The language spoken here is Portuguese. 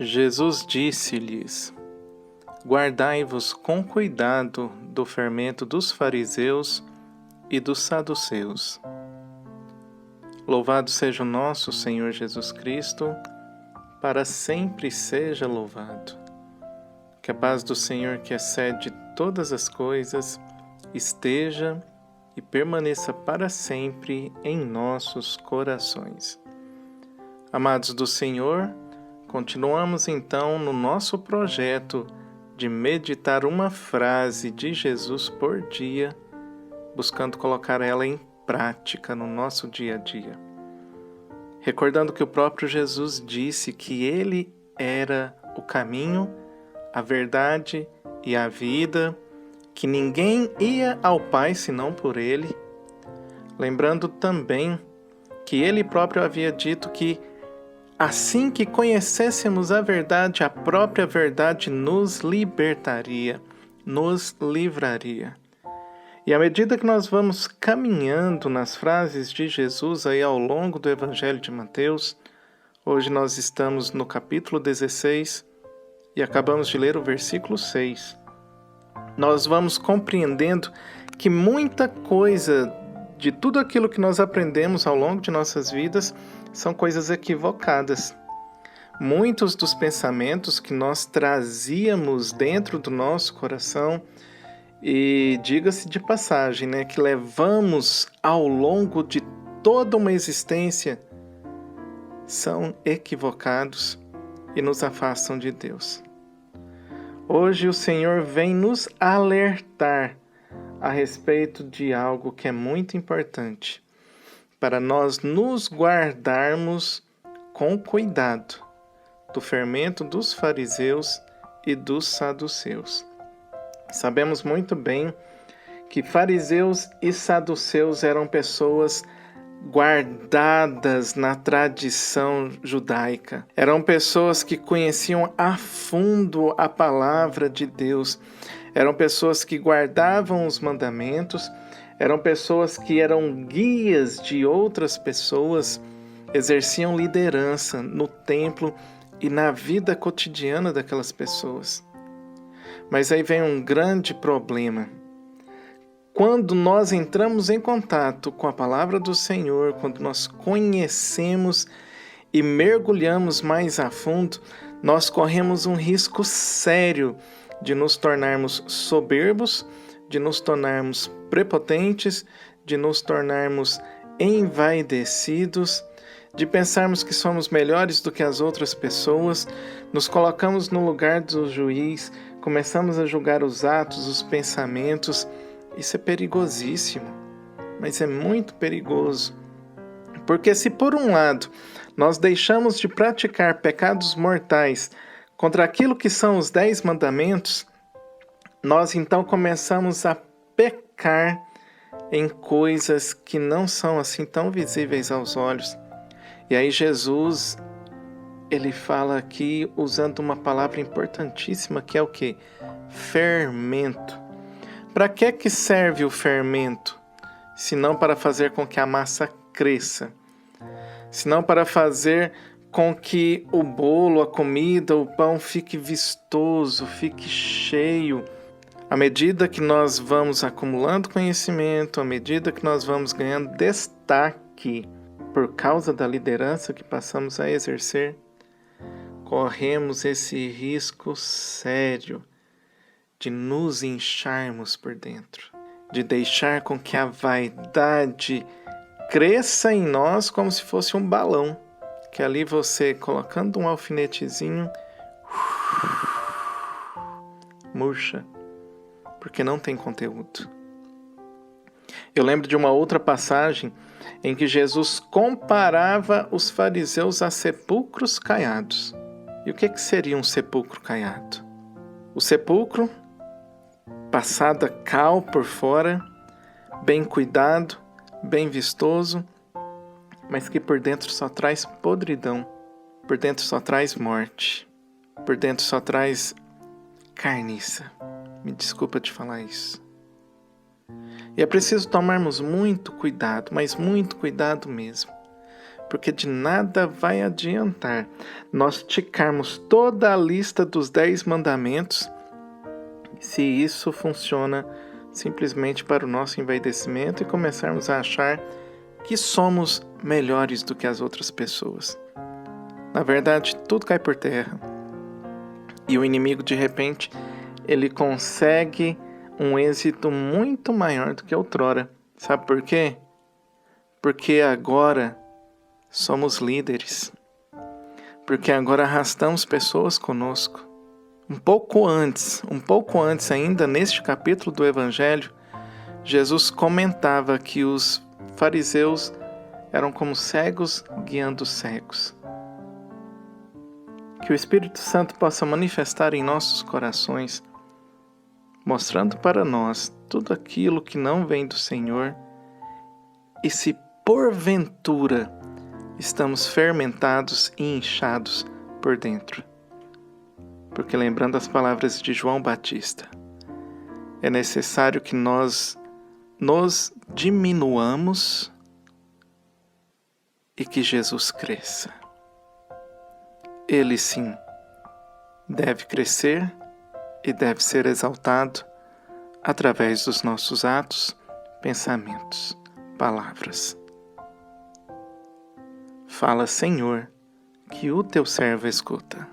Jesus disse-lhes: Guardai-vos com cuidado do fermento dos fariseus e dos saduceus. Louvado seja o nosso Senhor Jesus Cristo, para sempre seja louvado. Que a paz do Senhor, que excede todas as coisas, esteja e permaneça para sempre em nossos corações. Amados do Senhor, continuamos então no nosso projeto de meditar uma frase de Jesus por dia, buscando colocar ela em prática no nosso dia a dia. Recordando que o próprio Jesus disse que Ele era o caminho, a verdade e a vida, que ninguém ia ao Pai senão por Ele. Lembrando também que Ele próprio havia dito que assim que conhecêssemos a verdade, a própria verdade nos libertaria, nos livraria. E à medida que nós vamos caminhando nas frases de Jesus aí ao longo do Evangelho de Mateus, hoje nós estamos no capítulo 16 e acabamos de ler o versículo 6. Nós vamos compreendendo que muita coisa de tudo aquilo que nós aprendemos ao longo de nossas vidas são coisas equivocadas. Muitos dos pensamentos que nós trazíamos dentro do nosso coração, e diga-se de passagem, que levamos ao longo de toda uma existência, são equivocados e nos afastam de Deus. Hoje o Senhor vem nos alertar a respeito de algo que é muito importante, para nós nos guardarmos com cuidado do fermento dos fariseus e dos saduceus. Sabemos muito bem que fariseus e saduceus eram pessoas guardadas na tradição judaica. Eram pessoas que conheciam a fundo a palavra de Deus. Eram pessoas que guardavam os mandamentos. Eram pessoas que eram guias de outras pessoas, exerciam liderança no templo e na vida cotidiana daquelas pessoas. Mas aí vem um grande problema. Quando nós entramos em contato com a palavra do Senhor, quando nós conhecemos e mergulhamos mais a fundo, nós corremos um risco sério de nos tornarmos soberbos, de nos tornarmos prepotentes, de nos tornarmos envaidecidos, de pensarmos que somos melhores do que as outras pessoas, nos colocamos no lugar do juiz, começamos a julgar os atos, os pensamentos. Isso é perigosíssimo, mas é muito perigoso. Porque se por um lado nós deixamos de praticar pecados mortais contra aquilo que são os 10 mandamentos, nós então começamos a pecar em coisas que não são assim tão visíveis aos olhos. E aí Jesus, ele fala aqui usando uma palavra importantíssima, que é o quê? Fermento. Para que serve o fermento? Senão para fazer com que a massa cresça. Senão para fazer com que o bolo, a comida, o pão fique vistoso, fique cheio. À medida que nós vamos acumulando conhecimento, à medida que nós vamos ganhando destaque por causa da liderança que passamos a exercer, corremos esse risco sério de nos incharmos por dentro, de deixar com que a vaidade cresça em nós como se fosse um balão, que ali você, colocando um alfinetezinho, murcha, porque não tem conteúdo. Eu lembro de uma outra passagem em que Jesus comparava os fariseus a sepulcros caiados. E o que seria um sepulcro caiado? O sepulcro, passada cal por fora, bem cuidado, bem vistoso, mas que por dentro só traz podridão, por dentro só traz morte, por dentro só traz carniça. Me desculpa te falar isso. E é preciso tomarmos muito cuidado, mas muito cuidado mesmo, porque de nada vai adiantar nós ticarmos toda a lista dos 10 mandamentos se isso funciona simplesmente para o nosso envaidecimento e começarmos a achar que somos melhores do que as outras pessoas. Na verdade, tudo cai por terra. E o inimigo, de repente, ele consegue um êxito muito maior do que outrora. Sabe por quê? Porque agora somos líderes. Porque agora arrastamos pessoas conosco. Um pouco antes ainda, neste capítulo do Evangelho, Jesus comentava que os fariseus eram como cegos guiando cegos. Que o Espírito Santo possa manifestar em nossos corações, mostrando para nós tudo aquilo que não vem do Senhor, e se porventura estamos fermentados e inchados por dentro. Porque lembrando as palavras de João Batista, é necessário que nós nos diminuamos e que Jesus cresça. Ele sim deve crescer e deve ser exaltado através dos nossos atos, pensamentos, palavras. Fala, Senhor, que o teu servo escuta.